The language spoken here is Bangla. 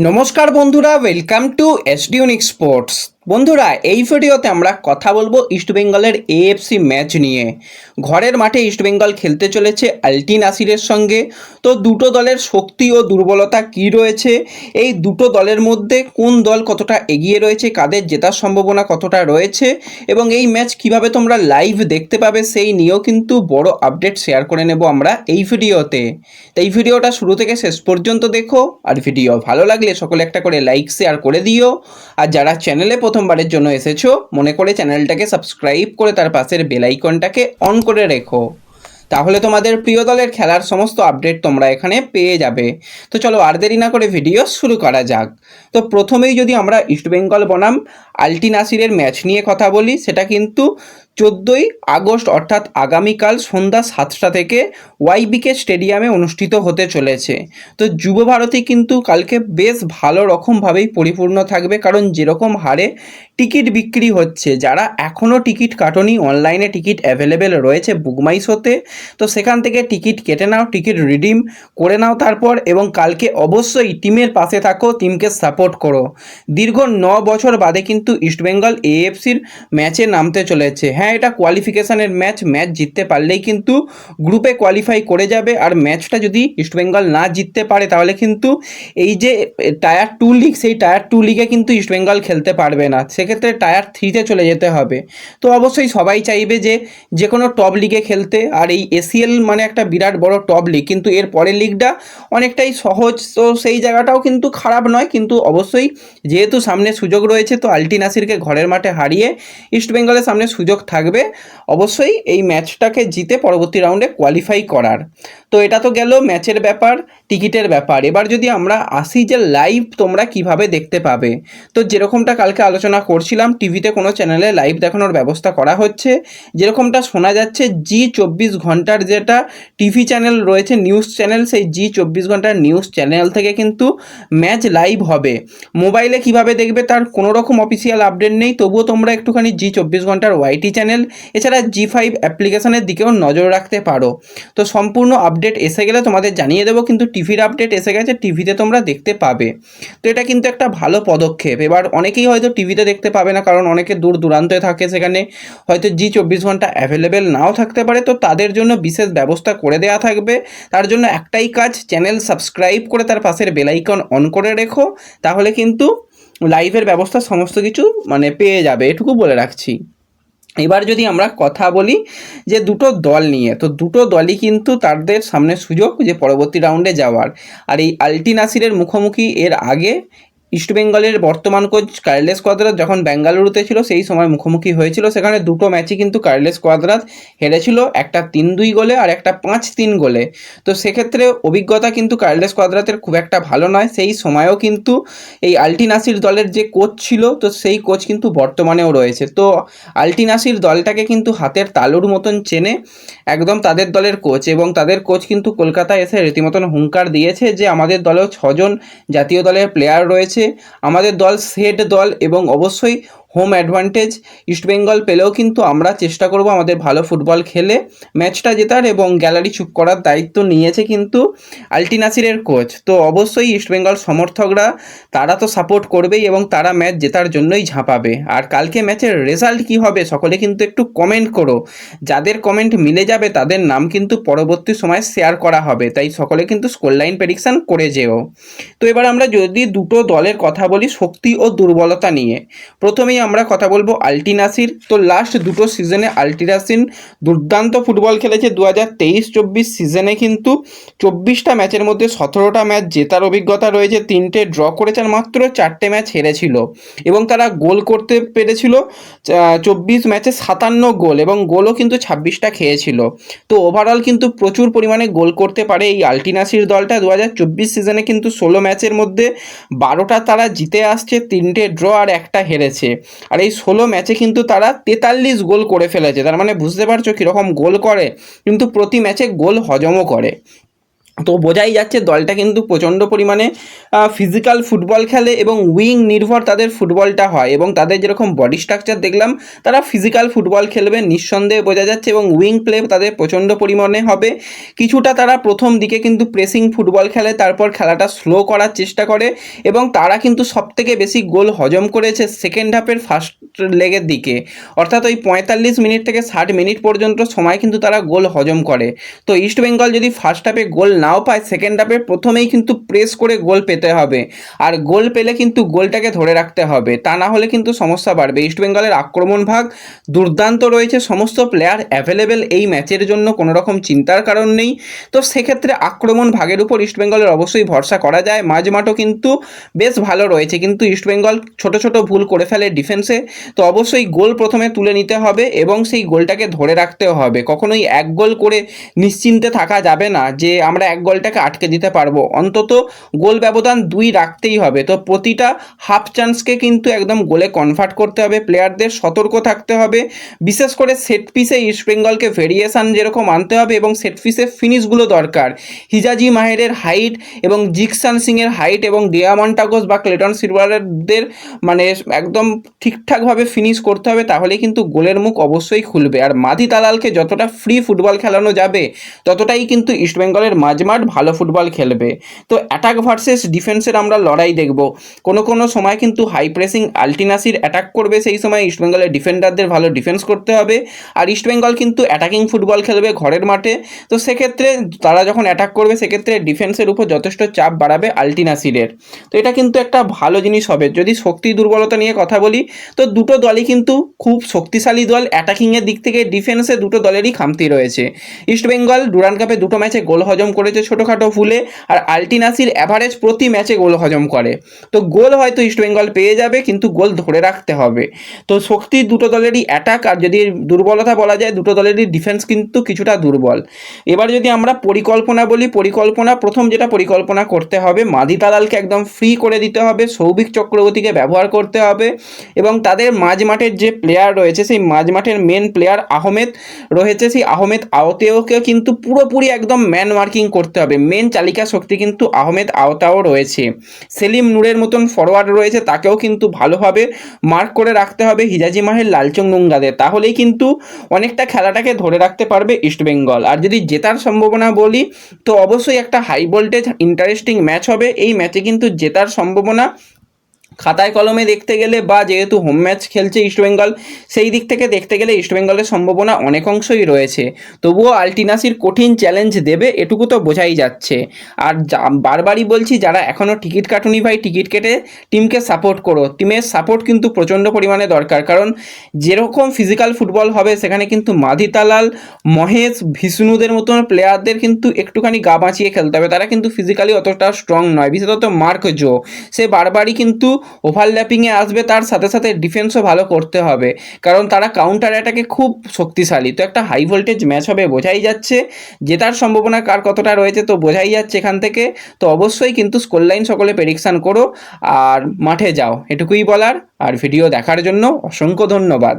নমস্কার বন্ধুরা, welcome to SD unique sports. বন্ধুরা, এই ভিডিওতে আমরা কথা বলবো ইস্টবেঙ্গলের এএফসি ম্যাচ নিয়ে। ঘরের মাঠে ইস্টবেঙ্গল খেলতে চলেছে আলটি নাসিরের সঙ্গে। তো দুটো দলের শক্তি ও দুর্বলতা কী রয়েছে, এই দুটো দলের মধ্যে কোন দল কতটা এগিয়ে রয়েছে, কাদের জেতার সম্ভাবনা কতটা রয়েছে এবং এই ম্যাচ কিভাবে তোমরা লাইভ দেখতে পাবে সেই নিয়েও কিন্তু বড় আপডেট শেয়ার করে নেব আমরা এই ভিডিওতে। তো এই ভিডিওটা শুরু থেকে শেষ পর্যন্ত দেখো, আর ভিডিও ভালো লাগলে সকলে একটা করে লাইক শেয়ার করে দিও। আর যারা চ্যানেলে প্রথমবারের জন্য এসেছো, মনে করে চ্যানেলটাকে সাবস্ক্রাইব করে তার পাশের বেল আইকনটাকে অন করে রেখো, তাহলে তোমাদের প্রিয় দলের খেলার সমস্ত আপডেট তোমরা এখানে পেয়ে যাবে। তো চলো আর দেরি না করে ভিডিও শুরু করা যাক। তো প্রথমেই যদি আমরা ইস্টবেঙ্গল বনাম আলটি নাসিরের ম্যাচ নিয়ে কথা বলি, সেটা কিন্তু 14ই আগস্ট অর্থাৎ আগামীকাল সন্ধ্যা 7টা থেকে ওয়াইবিকে স্টেডিয়ামে অনুষ্ঠিত হতে চলেছে। তো যুব ভারতী কিন্তু কালকে বেশ ভালো রকমভাবেই পরিপূর্ণ থাকবে, কারণ যেরকম হারে টিকিট বিক্রি হচ্ছে, যারা এখনও টিকিট কাটোনি অনলাইনে টিকিট অ্যাভেলেবেল রয়েছে বুকমাইশোতে, তো সেখান থেকে টিকিট কেটে নাও, টিকিট রিডিম করে নাও তারপর, এবং কালকে অবশ্যই টিমের পাশে থাকো, টিমকে সাপোর্ট করো। দীর্ঘ 9 বছর বাদে কিন্তু ইস্টবেঙ্গল এএফসির ম্যাচে নামতে চলেছে। হ্যাঁ, এটা কোয়ালিফিকেশানের ম্যাচ জিততে পারলেই কিন্তু গ্রুপে কোয়ালিফাই করে যাবে। আর ম্যাচটা যদি ইস্টবেঙ্গল না জিততে পারে তাহলে কিন্তু এই যে টায়ার 2 লিগ, সেই টায়ার 2 লিগে কিন্তু ইস্টবেঙ্গল খেলতে পারবে না, সেক্ষেত্রে টায়ার 3তে চলে যেতে হবে। তো অবশ্যই সবাই চাইবে যে কোনো টপ লিগে খেলতে, আর এই এসিএল মানে একটা বিরাট বড় টপ লিগ, কিন্তু এর পরের লিগটা অনেকটাই সহজ, তো সেই জায়গাটাও কিন্তু খারাপ নয়। কিন্তু অবশ্যই যেহেতু সামনে সুযোগ রয়েছে, তো আলটি নাসিরকে ঘরের মাঠে হারিয়ে ইস্টবেঙ্গলের সামনে সুযোগ থাকবে অবশ্যই এই ম্যাচটাকে জিতে পরবর্তী রাউন্ডে কোয়ালিফাই করার। তো এটা তো গেল ম্যাচের ব্যাপার, টিকিটের ব্যাপার। এবার যদি আমরা আসি যে লাইভ তোমরা কিভাবে দেখতে পাবে, তো যেরকমটা কালকে আলোচনা করছিলাম, টিভিতে কোনো চ্যানেলে লাইভ দেখানোর ব্যবস্থা করা হচ্ছে। যেরকমটা শোনা যাচ্ছে, জি 24 ঘন্টার যেটা টিভি চ্যানেল রয়েছে, নিউজ চ্যানেল, সেই জি 24 ঘন্টার নিউজ চ্যানেল থেকে কিন্তু ম্যাচ লাইভ হবে। মোবাইলে কিভাবে দেখবে তার কোনো রকম অফিসিয়াল আপডেট নেই, তবুও তোমরা একটুখানি জি 24 ঘন্টার ওয়াইটি চ্যানেল এছাড়া জি5 অ্যাপ্লিকেশনের দিকেও নজর রাখতে পারো। তো সম্পূর্ণ আপডেট এসে গেলে তোমাদের জানিয়ে দেবো, কিন্তু টিভির আপডেট এসে গেছে, টিভিতে তোমরা দেখতে পাবে। তো এটা কিন্তু একটা ভালো পদক্ষেপ। এবার অনেকেই হয়তো টিভিতে দেখতে পাবে না, কারণ অনেকে দূর দূরান্তে থাকে, সেখানে হয়তো জি 24 ঘন্টা অ্যাভেলেবেল নাও থাকতে পারে, তো তাদের জন্য বিশেষ ব্যবস্থা করে দেওয়া থাকবে। তার জন্য একটাই কাজ, চ্যানেল সাবস্ক্রাইব করে তার পাশের বেল আইকন অন করে রেখো, তাহলে কিন্তু লাইভের ব্যবস্থা সমস্ত কিছু পেয়ে যাবে, এটুকু বলে রাখছি। এবার যদি আমরা কথা বলি যে দুটো দল নিয়ে, তো দুটো দলই কিন্তু তাদের সামনে সুযোগ যে পরবর্তী রাউন্ডে যাওয়ার। আর এই আলটি নাসিরের মুখোমুখি এর আগে ইস্টবেঙ্গলের বর্তমান কোচ কার্লেস কোয়াদ্রাত যখন বেঙ্গালুরুতে ছিল সেই সময় মুখোমুখি হয়েছিল। সেখানে দুটো ম্যাচই কিন্তু কার্লেস কোয়াদ্রাত হেরেছিল, একটা 3-2 গোলে আর একটা 5-3 গোলে। তো সেক্ষেত্রে অভিজ্ঞতা কিন্তু কার্লেস কোয়াদ্রাতের খুব একটা ভালো নয়। সেই সময়ও কিন্তু এই আলটি নাসির দলের যে কোচ ছিল, তো সেই কোচ কিন্তু বর্তমানেও রয়েছে। তো আলটি নাসির দলটাকে কিন্তু হাতের তালুর মতন চেনে একদম তাদের দলের কোচ, এবং তাদের কোচ কিন্তু কলকাতায় এসে রীতিমতন হুঙ্কার দিয়েছে যে আমাদের দলেও 6জন জাতীয় দলের প্লেয়ার রয়েছে, আমাদের দল সেট দল, এবং অবশ্যই হোম অ্যাডভান্টেজ ইস্টবেঙ্গল পেলেও কিন্তু আমরা চেষ্টা করব আমাদের ভালো ফুটবল খেলে ম্যাচটা জেতার, এবং গ্যালারি চুপ করার দায়িত্ব নিয়েছে কিন্তু আলটি নাসিরের কোচ। তো অবশ্যই ইস্টবেঙ্গল সমর্থকরা তারা তো সাপোর্ট করবেই, এবং তারা ম্যাচ জেতার জন্যই ঝাঁপাবে। আর কালকে ম্যাচের রেজাল্ট কী হবে সকলে কিন্তু একটু কমেন্ট করো, যাদের কমেন্ট মিলে যাবে তাদের নাম কিন্তু পরবর্তী সময় শেয়ার করা হবে, তাই সকলে কিন্তু স্কোর লাইন প্রেডিকশান করে যেও। তো এবার আমরা যদি দুটো দলের কথা বলি শক্তি ও দুর্বলতা নিয়ে, প্রথমেই আমরা কথা বলবো আলটি নাসির। তো লাস্ট দুটো সিজনে আলটি নাসির দুর্দান্ত ফুটবল খেলেছে। 2023-24 সিজনে কিন্তু 24টা ম্যাচের মধ্যে 17টা ম্যাচ জেতার অভিজ্ঞতা রয়েছে, 3টে ড্র করেছে, আর মাত্র 4টে ম্যাচ হেরেছিল, এবং তারা গোল করতে পেরেছিল 24 ম্যাচে 57 গোল, এবং গোলও কিন্তু 26টা খেয়েছিল। তো ওভারঅল কিন্তু প্রচুর পরিমাণে গোল করতে পারে এই আলটি নাসির দলটা। 2024 সিজনে কিন্তু 16 ম্যাচের মধ্যে 12টা তারা জিতে আসছে, 3টে ড্র আর একটা হেরেছে, আর এই 16 ম্যাচে কিন্তু তারা 43 গোল করে ফেলেছে। তার মানে বুঝতে পারছো কীরকম গোল করে, কিন্তু প্রতি ম্যাচে গোল হজমও করে। তো বোঝাই যাচ্ছে দলটা কিন্তু প্রচণ্ড পরিমাণে ফিজিক্যাল ফুটবল খেলে এবং উইং নির্ভর তাদের ফুটবলটা হয় এবং তাদের যেরকম বডি স্ট্রাকচার দেখলাম তারা ফিজিক্যাল ফুটবল খেলবে নিঃসন্দেহে বোঝা যাচ্ছে এবং উইং প্লে তাদের প্রচণ্ড পরিমাণে হবে। কিছুটা তারা প্রথম দিকে কিন্তু প্রেসিং ফুটবল খেলে, তারপর খেলাটা স্লো করার চেষ্টা করে এবং তারা কিন্তু সবথেকে বেশি গোল হজম করেছে সেকেন্ড হাফের ফার্স্ট লেগের দিকে, অর্থাৎ ওই 45 মিনিট থেকে 60 মিনিট পর্যন্ত সময় কিন্তু তারা গোল হজম করে। তো ইস্টবেঙ্গল যদি ফার্স্ট হাফে গোল নাও পায়, সেকেন্ড হাফে প্রথমেই কিন্তু প্রেস করে গোল পেতে হবে, আর গোল পেলে কিন্তু গোলটাকে ধরে রাখতে হবে, তা না হলে কিন্তু সমস্যা বাড়বে। ইস্টবেঙ্গলের আক্রমণ ভাগ দুর্দান্ত রয়েছে, সমস্ত প্লেয়ার অ্যাভেলেবেল এই ম্যাচের জন্য, কোনো রকম চিন্তার কারণ নেই। তো সেক্ষেত্রে আক্রমণ ভাগের উপর ইস্টবেঙ্গলের অবশ্যই ভরসা করা যায়। মাঝমাঠও কিন্তু বেশ ভালো রয়েছে, কিন্তু ইস্টবেঙ্গল ছোট ছোট ভুল করে ফেলে ডিফেন্সে। তো অবশ্যই গোল প্রথমে তুলে নিতে হবে এবং সেই গোলটাকে ধরে রাখতেও হবে। কখনোই এক গোল করে নিশ্চিন্তে থাকা যাবে না যে আমরা এক গোলটাকে আটকে দিতে পারবো, অন্তত গোল ব্যবধান 2 রাখতেই হবে। তো প্রতিটা হাফ চান্সকে কিন্তু একদম গোলে কনভার্ট করতে হবে, প্লেয়ারদের সতর্ক থাকতে হবে। বিশেষ করে সেট পিসে ইস্টবেঙ্গলকে ভেরিয়েশন যেরকম আনতে হবে এবং সেট পিসে ফিনিশগুলো দরকার। হিজাজি মাহেরের হাইট এবং জিকসান সিংয়ের হাইট এবং ডিয়ামন্টাগোস বা ক্লেটন সিলভারদের মানে একদম ঠিকঠাকভাবে ফিনিশ করতে হবে, তাহলে কিন্তু গোলের মুখ অবশ্যই খুলবে। আর মাদি তালালকে যতটা ফ্রি ফুটবল খেলানো যাবে ততটাই কিন্তু ইস্টবেঙ্গলের মাঝমাঠ ভালো ফুটবল খেলবে। তো অ্যাটাক ভার্সেস ডিফেন্সের আমরা লড়াই দেখব। কোনো কোনো সময় কিন্তু হাই প্রেসিং আলটিনাসির অ্যাটাক করবে, সেই সময় ইস্টবেঙ্গলের ডিফেন্ডারদের ভালো ডিফেন্স করতে হবে। আর ইস্টবেঙ্গল কিন্তু অ্যাটাকিং ফুটবল খেলবে ঘরের মাঠে, তো সেক্ষেত্রে তারা যখন অ্যাটাক করবে সেক্ষেত্রে ডিফেন্সের উপর যথেষ্ট চাপ বাড়াবে আলটিনাসিরের। তো এটা কিন্তু একটা ভালো জিনিস হবে। যদি শক্তি দুর্বলতা নিয়ে কথা বলি, তো দুটো দলই কিন্তু খুব শক্তিশালী দল। অ্যাটাকিংয়ের দিক থেকে ডিফেন্সে দুটো দলেরই খামতি রয়েছে। ইস্টবেঙ্গল ডুরান্ড কাপে দুটো ম্যাচে গোল হজম করেছে ছোটোখাটো ভুলে, আর আলটিনাসির অ্যাভারেজ প্রতি ম্যাচে গোল হজম করে। তো গোল হয়তো ইস্টবেঙ্গল পেয়ে যাবে, কিন্তু গোল ধরে রাখতে হবে। তো শক্তি দুটো দলেরই অ্যাটাক, আর যদি দুর্বলতা বলা যায় দুটো দলেরই ডিফেন্স কিন্তু কিছুটা দুর্বল। এবার যদি আমরা পরিকল্পনা বলি, প্রথম যেটা পরিকল্পনা করতে হবে, মাদি তালালকে একদম ফ্রি করে দিতে হবে, সৌভিক চক্রবর্তীকে ব্যবহার করতে হবে এবং তাদের মাঝমাঠের যে প্লেয়ার রয়েছে সেই মাঝমাঠের মেন প্লেয়ার আহমেদ রয়েছে, সেই আহমেদ আওতেওকে কিন্তু পুরোপুরি একদম ম্যান মার্কিং করতে হবে। মেন চালিকা শক্তি কিন্তু আহমেদ আওতাও রয়েছে। সেলিম নূরের মতন ফরওয়ার্ড রয়েছে, তাকেও কিন্তু ভালোভাবে মার্ক করে রাখতে হবে হিজাজি মাহের লালচং নুঙ্গাদের, তাহলেই কিন্তু অনেকটা খেলাটাকে ধরে রাখতে পারবে ইস্টবেঙ্গল। আর যদি জেতার সম্ভাবনা বলি, তো অবশ্যই একটা হাই ভোল্টেজ ইন্টারেস্টিং ম্যাচ হবে। এই ম্যাচে কিন্তু জেতার সম্ভাবনা খাতায় কলমে দেখতে গেলে বা যেহেতু হোম ম্যাচ খেলছে ইস্টবেঙ্গল, সেই দিক থেকে দেখতে গেলে ইস্টবেঙ্গলের সম্ভাবনা অনেক অংশই রয়েছে। তবুও আলটিনাসির কঠিন চ্যালেঞ্জ দেবে, এটুকু তো বোঝাই যাচ্ছে। আর বারবারই বলছি, যারা এখনও টিকিট কাটুনি ভাই, টিকিট কেটে টিমকে সাপোর্ট করো। টিমের সাপোর্ট কিন্তু প্রচণ্ড পরিমাণে দরকার, কারণ যেরকম ফিজিক্যাল ফুটবল হবে সেখানে কিন্তু মাধি তালাল, মহেশ, বিষ্ণুদের মতন প্লেয়ারদের কিন্তু একটুখানি গা বাঁচিয়ে খেলতে হবে। তারা কিন্তু ফিজিক্যালি অতটা স্ট্রং নয়, বিশেষত মার্ক জো, সে বারবারই কিন্তু ওভারল্যাপিংয়ে আসবে, তার সাথে সাথে ডিফেন্সও ভালো করতে হবে, কারণ তারা কাউন্টার অ্যাটাকে খুব শক্তিশালী। তো একটা হাই ভোল্টেজ ম্যাচ হবে, বোঝাই যাচ্ছে। জেতার সম্ভাবনা কার কতটা রয়েছে তো বোঝাই যাচ্ছে এখান থেকে। তো অবশ্যই কিন্তু স্কোর লাইন সকলে প্রেডিকশান করো আর মাঠে যাও, এটুকুই বলার। আর ভিডিও দেখার জন্য অসংখ্য ধন্যবাদ।